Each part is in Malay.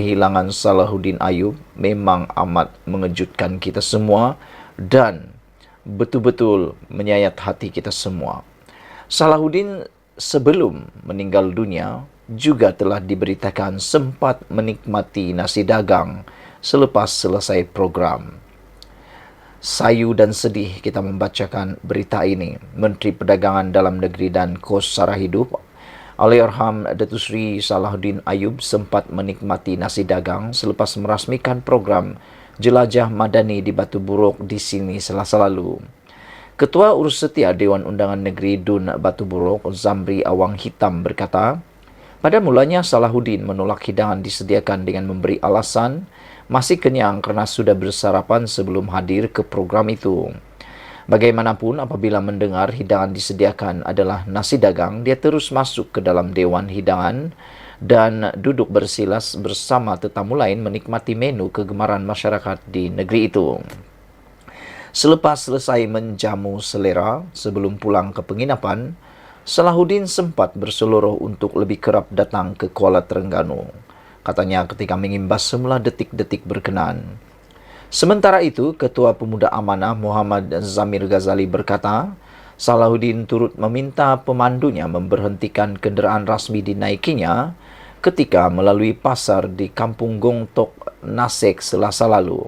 kehilangan Salahuddin Ayub memang amat mengejutkan kita semua dan betul-betul menyayat hati kita semua. Salahuddin sebelum meninggal dunia juga telah diberitakan sempat menikmati nasi dagang selepas selesai program. Sayu dan sedih kita membacakan berita ini. Menteri Perdagangan Dalam Negeri dan Kos Sara Hidup Allahyarham Datuk Seri Salahuddin Ayub sempat menikmati nasi dagang selepas merasmikan program Jelajah Madani di Batu Buruk di sini Selasa lalu. Ketua Urus Setia Dewan Undangan Negeri Dun Batu Buruk, Zamri Awang Hitam berkata, pada mulanya Salahuddin menolak hidangan disediakan dengan memberi alasan masih kenyang kerana sudah bersarapan sebelum hadir ke program itu. Bagaimanapun, apabila mendengar hidangan disediakan adalah nasi dagang, dia terus masuk ke dalam Dewan Hidangan dan duduk bersilas bersama tetamu lain menikmati menu kegemaran masyarakat di negeri itu. Selepas selesai menjamu selera sebelum pulang ke penginapan, Salahuddin sempat berseluruh untuk lebih kerap datang ke Kuala Terengganu. Katanya ketika mengimbas semula detik-detik berkenaan. Sementara itu, Ketua Pemuda Amanah Muhammad Zamir Ghazali berkata, Salahuddin turut meminta pemandunya memberhentikan kenderaan rasmi dinaikinya ketika melalui pasar di Kampung Gongtok, Nasek Selasa lalu.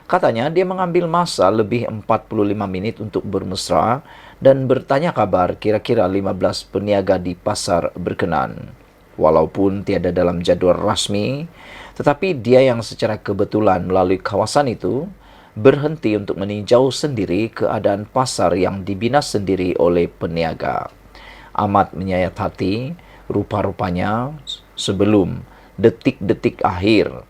Katanya dia mengambil masa lebih 45 minit untuk bermesra dan bertanya kabar kira-kira 15 peniaga di pasar berkenaan. Walaupun tiada dalam jadual rasmi, tetapi dia yang secara kebetulan melalui kawasan itu berhenti untuk meninjau sendiri keadaan pasar yang dibina sendiri oleh peniaga. Amat menyayat hati, rupa-rupanya sebelum detik-detik akhir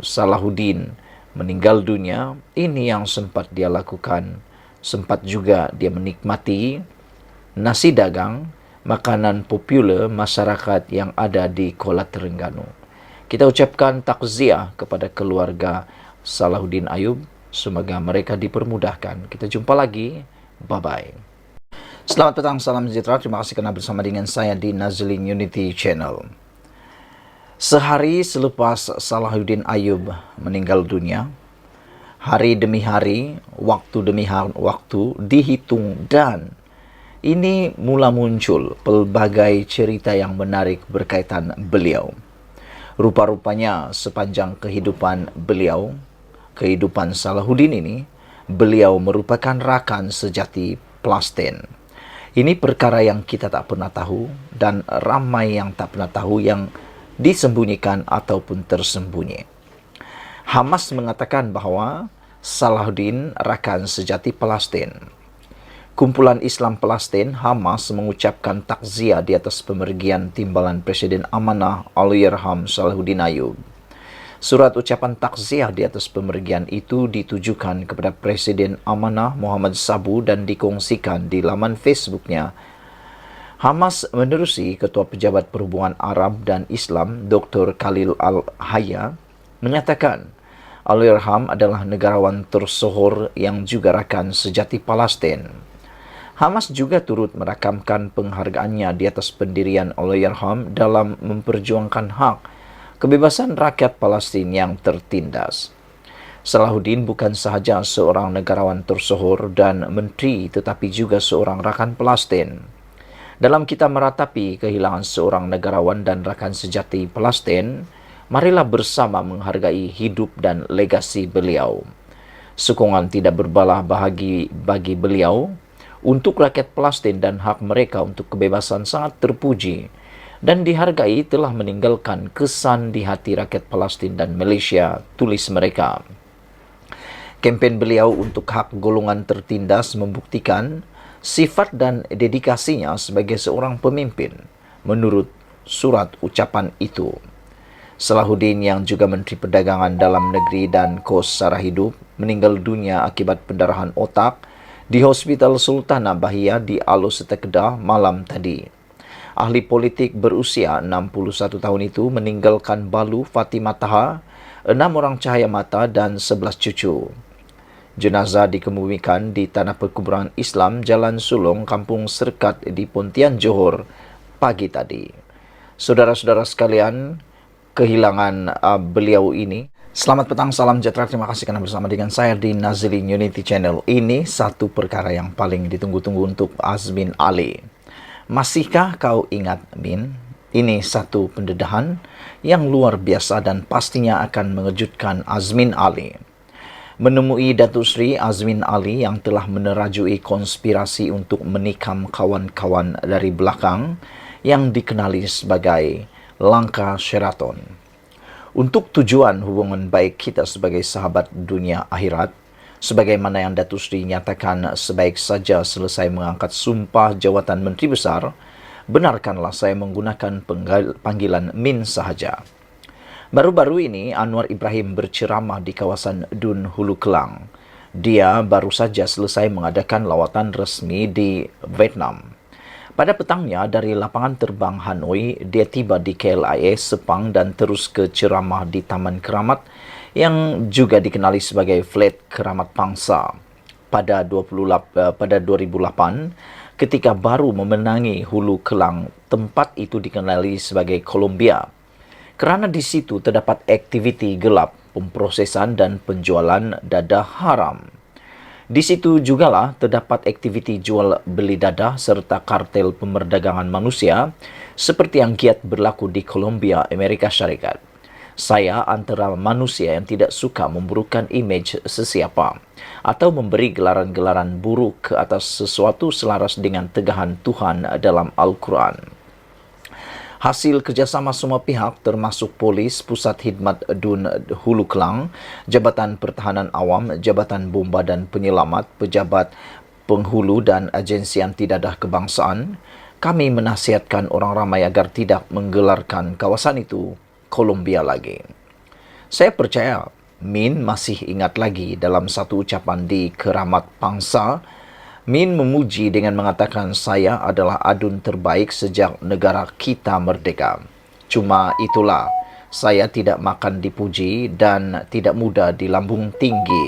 Salahuddin meninggal dunia, ini yang sempat dia lakukan. Sempat juga dia menikmati nasi dagang, makanan popular masyarakat yang ada di Kuala Terengganu. Kita ucapkan takziah kepada keluarga Salahuddin Ayub. Semoga mereka dipermudahkan. Kita jumpa lagi. Bye-bye. Selamat petang, salam sejahtera. Terima kasih kerana bersama dengan saya di Nazlin Unity Channel. Sehari selepas Salahuddin Ayub meninggal dunia, hari demi hari, waktu demi waktu dihitung dan ini mula muncul pelbagai cerita yang menarik berkaitan beliau. Rupa-rupanya sepanjang kehidupan beliau, kehidupan Salahuddin ini, beliau merupakan rakan sejati Palestin. Ini perkara yang kita tak pernah tahu dan ramai yang tak pernah tahu yang disembunyikan ataupun tersembunyi. Hamas mengatakan bahawa Salahuddin rakan sejati Palestin. Kumpulan Islam Palestin, Hamas, mengucapkan takziah di atas pemergian timbalan Presiden Amanah Allahyarham Salahuddin Ayub. Surat ucapan takziah di atas pemergian itu ditujukan kepada Presiden Amanah Muhammad Sabu dan dikongsikan di laman Facebooknya. Hamas menerusi Ketua Pejabat Perhubungan Arab dan Islam Dr. Khalil Al-Hayya menyatakan Allahyarham adalah negarawan tersohor yang juga rakan sejati Palestin. Hamas juga turut merakamkan penghargaannya di atas pendirian Allahyarham dalam memperjuangkan hak kebebasan rakyat Palestin yang tertindas. Salahuddin bukan sahaja seorang negarawan tersohor dan menteri tetapi juga seorang rakan Palestin. Dalam kita meratapi kehilangan seorang negarawan dan rakan sejati Palestin, marilah bersama menghargai hidup dan legasi beliau. Sokongan tidak berbalah bagi beliau untuk rakyat Palestin dan hak mereka untuk kebebasan sangat terpuji dan dihargai telah meninggalkan kesan di hati rakyat Palestin dan Malaysia, tulis mereka. Kempen beliau untuk hak golongan tertindas membuktikan sifat dan dedikasinya sebagai seorang pemimpin menurut surat ucapan itu. Salahuddin yang juga Menteri Perdagangan Dalam Negeri dan Kos Sara Hidup meninggal dunia akibat pendarahan otak di Hospital Sultanah Bahia di Alor Serta Kedah malam tadi. Ahli politik berusia 61 tahun itu meninggalkan balu Fatimah Taha, 6 orang cahaya mata dan 11 cucu. Jenazah dikebumikan di Tanah Perkuburan Islam Jalan Sulong, Kampung Serkat di Pontian, Johor pagi tadi. Saudara-saudara sekalian, kehilangan beliau ini. Selamat petang, salam sejahtera. Terima kasih karena bersama dengan saya di Nazilin Unity Channel. Ini satu perkara yang paling ditunggu-tunggu untuk Azmin Ali. Masihkah kau ingat, Min? Ini satu pendedahan yang luar biasa dan pastinya akan mengejutkan Azmin Ali. Menemui Datuk Seri Azmin Ali yang telah menerajui konspirasi untuk menikam kawan-kawan dari belakang yang dikenali sebagai langkah Sheraton. Untuk tujuan hubungan baik kita sebagai sahabat dunia akhirat, sebagaimana yang Datuk Seri nyatakan sebaik saja selesai mengangkat sumpah jawatan Menteri Besar, benarkanlah saya menggunakan panggilan Min sahaja. Baru-baru ini Anwar Ibrahim berceramah di kawasan Dun Hulu Kelang. Dia baru saja selesai mengadakan lawatan resmi di Vietnam. Pada petangnya, dari lapangan terbang Hanoi, dia tiba di KLIA Sepang dan terus ke ceramah di Taman Keramat yang juga dikenali sebagai Flat Keramat Pangsa. Pada 2008, ketika baru memenangi Hulu Kelang, tempat itu dikenali sebagai Columbia. Kerana di situ terdapat aktiviti gelap, pemprosesan dan penjualan dadah haram. Di situ jugalah terdapat aktiviti jual beli dadah serta kartel pemerdagangan manusia seperti yang kiat berlaku di Colombia, Amerika Syarikat. Saya antara manusia yang tidak suka memburukkan imej sesiapa atau memberi gelaran-gelaran buruk ke atas sesuatu selaras dengan tegahan Tuhan dalam Al-Quran. Hasil kerjasama semua pihak termasuk polis, pusat khidmat Dun Hulu Kelang, Jabatan Pertahanan Awam, Jabatan Bomba dan Penyelamat, pejabat penghulu dan agensi anti dadah kebangsaan, kami menasihatkan orang ramai agar tidak menggelarkan kawasan itu Columbia lagi. Saya percaya Min masih ingat lagi dalam satu ucapan di Keramat Pangsa, Min memuji dengan mengatakan saya adalah adun terbaik sejak negara kita merdeka. Cuma itulah, saya tidak makan dipuji dan tidak mudah di lambung tinggi.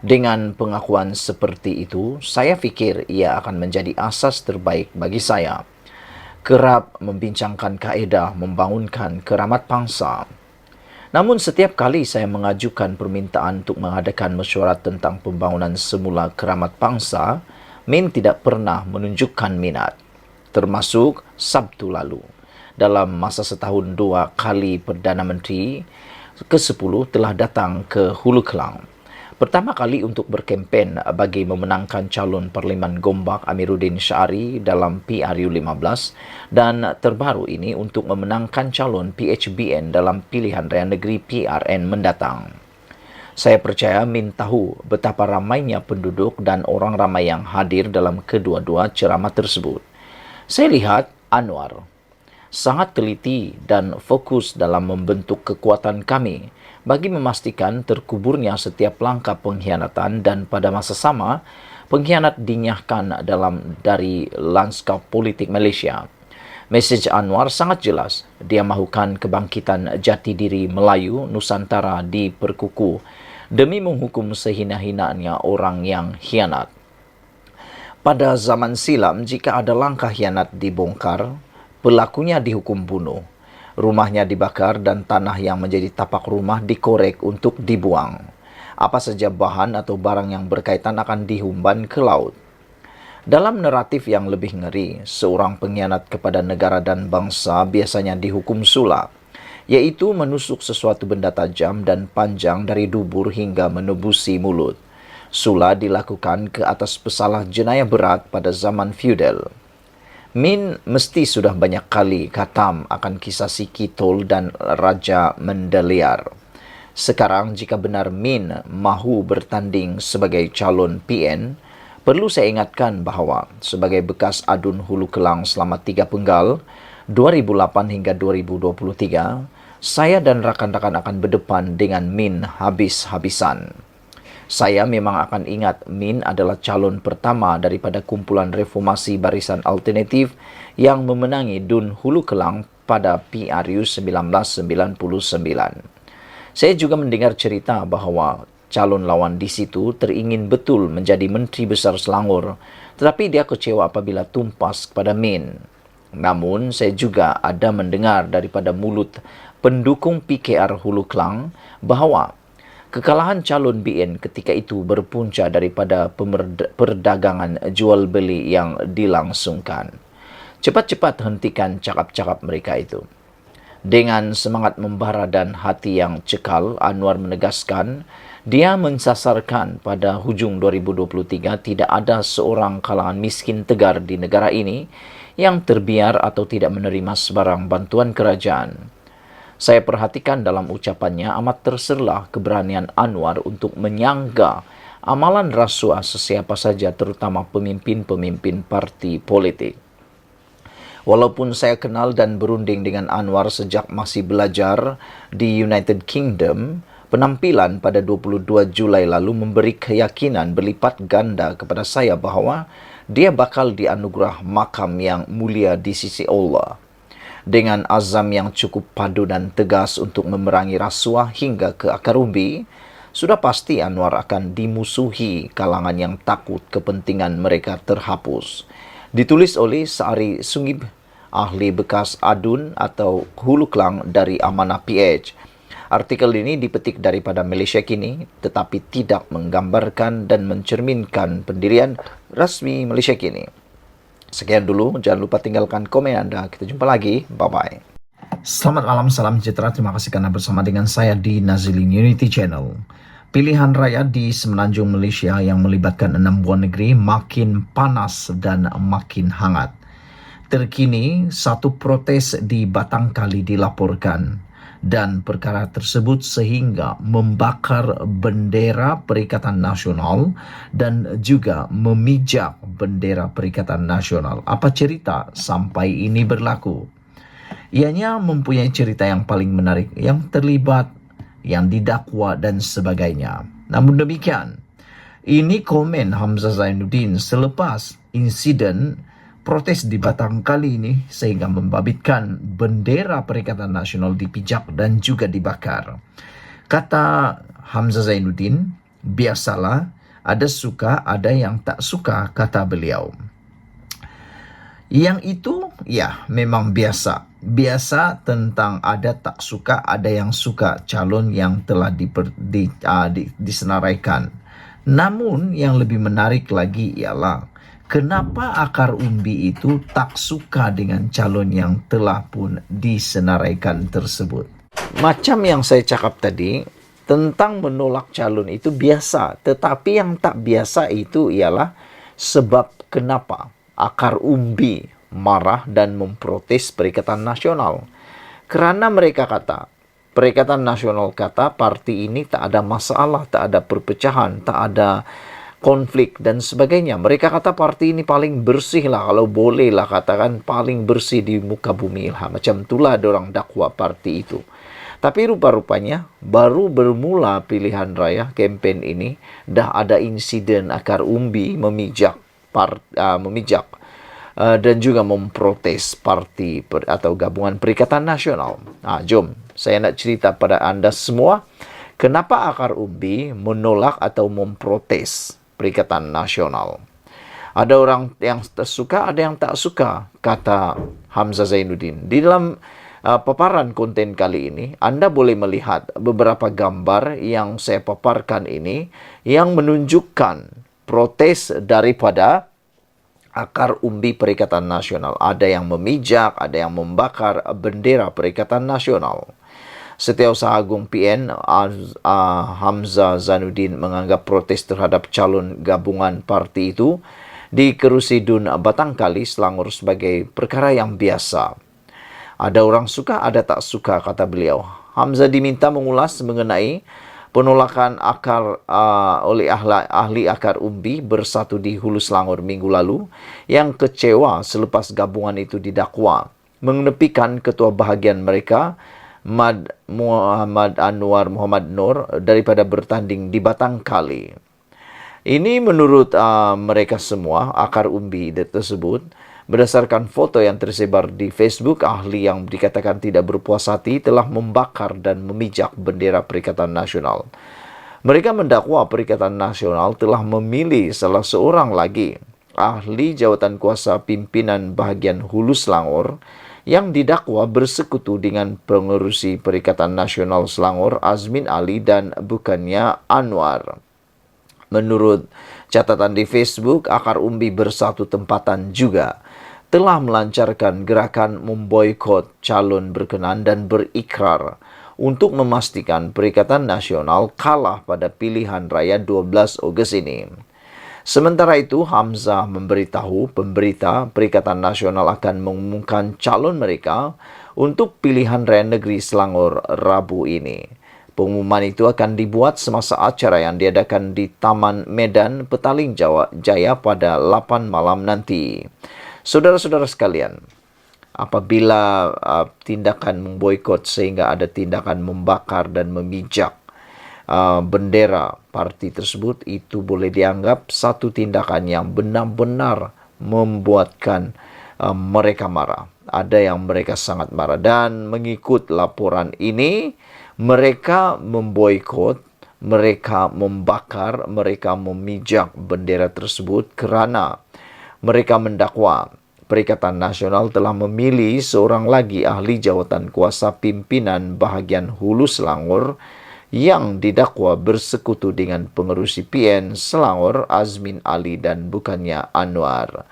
Dengan pengakuan seperti itu, saya fikir ia akan menjadi asas terbaik bagi saya. Kerap membincangkan kaedah membangunkan Keramat Pangsa. Namun setiap kali saya mengajukan permintaan untuk mengadakan mesyuarat tentang pembangunan semula Keramat Pangsa, Min tidak pernah menunjukkan minat. Termasuk Sabtu lalu. Dalam masa setahun 2 kali Perdana Menteri ke-10 telah datang ke Hulu Kelang. Pertama kali untuk berkempen bagi memenangkan calon Parlimen Gombak Amiruddin Syari dalam PRU 15 dan terbaru ini untuk memenangkan calon PHBN dalam pilihan raya negeri PRN mendatang. Saya percaya Min tahu betapa ramainya penduduk dan orang ramai yang hadir dalam kedua-dua ceramah tersebut. Saya lihat Anwar sangat teliti dan fokus dalam membentuk kekuatan kami bagi memastikan terkuburnya setiap langkah pengkhianatan dan pada masa sama pengkhianat dinyahkan dari lanskap politik Malaysia. Mesej Anwar sangat jelas. Dia mahukan kebangkitan jati diri Melayu Nusantara diperkukuh demi menghukum sehina-hinaannya orang yang khianat. Pada zaman silam, jika ada langkah khianat dibongkar, pelakunya dihukum bunuh. Rumahnya dibakar dan tanah yang menjadi tapak rumah dikorek untuk dibuang. Apa saja bahan atau barang yang berkaitan akan dihumban ke laut. Dalam naratif yang lebih ngeri, seorang pengkhianat kepada negara dan bangsa biasanya dihukum sula, yaitu menusuk sesuatu benda tajam dan panjang dari dubur hingga menebusi mulut. Sula dilakukan ke atas pesalah jenayah berat pada zaman feudal. Min mesti sudah banyak kali khatam akan kisah si Kitol dan Raja Mendeliar. Sekarang jika benar Min mahu bertanding sebagai calon PN, perlu saya ingatkan bahawa sebagai bekas adun Hulu Kelang selama 3 penggal, 2008 hingga 2023, saya dan rakan-rakan akan berdepan dengan Min habis-habisan. Saya memang akan ingat Min adalah calon pertama daripada kumpulan reformasi Barisan Alternatif yang memenangi Dun Hulu Kelang pada PRU 1999. Saya juga mendengar cerita bahawa calon lawan di situ teringin betul menjadi Menteri Besar Selangor, tetapi dia kecewa apabila tumpas kepada Min. Namun, saya juga ada mendengar daripada mulut pendukung PKR Hulu Klang bahawa kekalahan calon BN ketika itu berpunca daripada perdagangan jual beli yang dilangsungkan. Cepat-cepat hentikan cakap-cakap mereka itu. Dengan semangat membara dan hati yang cekal, Anwar menegaskan dia mensasarkan pada hujung 2023 tidak ada seorang kalangan miskin tegar di negara ini yang terbiar atau tidak menerima sebarang bantuan kerajaan. Saya perhatikan dalam ucapannya amat terserlah keberanian Anwar untuk menyangga amalan rasuah sesiapa saja, terutama pemimpin-pemimpin parti politik. Walaupun saya kenal dan berunding dengan Anwar sejak masih belajar di United Kingdom, penampilan pada 22 Julai lalu memberi keyakinan berlipat ganda kepada saya bahawa dia bakal dianugerah makam yang mulia di sisi Allah. Dengan azam yang cukup padu dan tegas untuk memerangi rasuah hingga ke akar umbi, sudah pasti Anwar akan dimusuhi kalangan yang takut kepentingan mereka terhapus. Ditulis oleh Sa'ari Sungib, ahli bekas Adun atau Hulu Klang dari Amanah PH. Artikel ini dipetik daripada Malaysia Kini tetapi tidak menggambarkan dan mencerminkan pendirian rasmi Malaysia Kini. Sekian dulu, jangan lupa tinggalkan komen Anda. Kita jumpa lagi. Bye-bye. Selamat malam, salam sejahtera. Terima kasih karena bersama dengan saya di Nazilin Unity Channel. Pilihan raya di Semenanjung Malaysia yang melibatkan 6 buah negeri makin panas dan makin hangat. Terkini, satu protes di Batangkali dilaporkan dan perkara tersebut sehingga membakar bendera Perikatan Nasional dan juga memijak bendera Perikatan Nasional. Apa cerita sampai ini berlaku? Ianya mempunyai cerita yang paling menarik, yang terlibat, yang didakwa dan sebagainya. Namun demikian, ini komen Hamzah Zainuddin selepas insiden protes di Batangkali ini sehingga membabitkan bendera Perikatan Nasional dipijak dan juga dibakar. Kata Hamzah Zainuddin, biasalah, ada suka, ada yang tak suka, kata beliau. Yang itu, ya memang biasa. Biasa tentang ada tak suka, ada yang suka calon yang telah disenaraikan. Namun yang lebih menarik lagi ialah kenapa akar umbi itu tak suka dengan calon yang telah pun disenaraikan tersebut. Macam yang saya cakap tadi, tentang menolak calon itu biasa. Tetapi yang tak biasa itu ialah sebab kenapa akar umbi marah dan memprotes Perikatan Nasional. Kerana mereka kata, Perikatan Nasional kata parti ini tak ada masalah, tak ada perpecahan, tak ada konflik dan sebagainya. Mereka kata parti ini paling bersih lah, kalau boleh lah katakan paling bersih di muka bumi lah. Macam itulah dorang dakwa parti itu. Tapi rupa-rupanya baru bermula pilihan raya kempen ini dah ada insiden akar umbi memijak dan juga memprotes parti atau gabungan Perikatan Nasional. Jom saya nak cerita pada anda semua kenapa akar umbi menolak atau memprotes Perikatan Nasional. Ada orang yang suka, ada yang tak suka, kata Hamzah Zainuddin. Di dalam paparan konten kali ini, anda boleh melihat beberapa gambar yang saya paparkan ini yang menunjukkan protes daripada akar umbi Perikatan Nasional. Ada yang memijak, ada yang membakar bendera Perikatan Nasional. Setiausaha Agung PN Hamzah Zainuddin menganggap protes terhadap calon gabungan parti itu di Kerusi Dun Batangkali, Selangor sebagai perkara yang biasa. Ada orang suka, ada tak suka, kata beliau. Hamzah diminta mengulas mengenai penolakan akar oleh ahli akar umbi bersatu di Hulu Selangor minggu lalu yang kecewa selepas gabungan itu didakwa mengenepikan ketua bahagian mereka Muhammad Anwar Muhammad Nur daripada bertanding di Batangkali. Ini menurut mereka semua akar umbi tersebut berdasarkan foto yang tersebar di Facebook, ahli yang dikatakan tidak berpuas hati telah membakar dan memijak bendera Perikatan Nasional. Mereka mendakwa Perikatan Nasional telah memilih salah seorang lagi ahli jawatan kuasa pimpinan bahagian Hulu Selangor yang didakwa bersekutu dengan pengerusi Perikatan Nasional Selangor Azmin Ali dan bukannya Anwar. Menurut catatan di Facebook, Akar Umbi Bersatu Tempatan juga telah melancarkan gerakan memboikot calon berkenan dan berikrar untuk memastikan Perikatan Nasional kalah pada pilihan raya 12 Ogos ini. Sementara itu, Hamzah memberitahu pemberita Perikatan Nasional akan mengumumkan calon mereka untuk pilihan raya negeri Selangor Rabu ini. Pengumuman itu akan dibuat semasa acara yang diadakan di Taman Medan Petaling Jaya pada 8 malam nanti. Saudara-saudara sekalian, apabila tindakan memboikot sehingga ada tindakan membakar dan memijak bendera parti tersebut, itu boleh dianggap satu tindakan yang benar-benar membuatkan mereka marah. Ada yang mereka sangat marah, dan mengikut laporan ini mereka memboikot, mereka membakar, mereka memijak bendera tersebut kerana mereka mendakwa Perikatan Nasional telah memilih seorang lagi ahli jawatan kuasa pimpinan bahagian Hulu Selangor yang didakwa bersekutu dengan pengerusi PN Selangor Azmin Ali dan bukannya Anwar.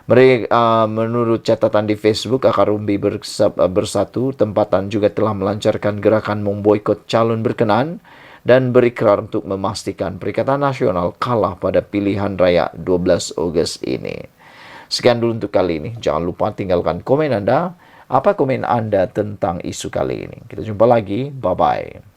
Mereka, menurut catatan di Facebook, Akar Umbi Bersatu Tempatan juga telah melancarkan gerakan memboikot calon berkenan dan berikrar untuk memastikan Perikatan Nasional kalah pada pilihan raya 12 Ogos ini. Sekian dulu untuk kali ini. Jangan lupa tinggalkan komen Anda. Apa komen Anda tentang isu kali ini? Kita jumpa lagi. Bye-bye.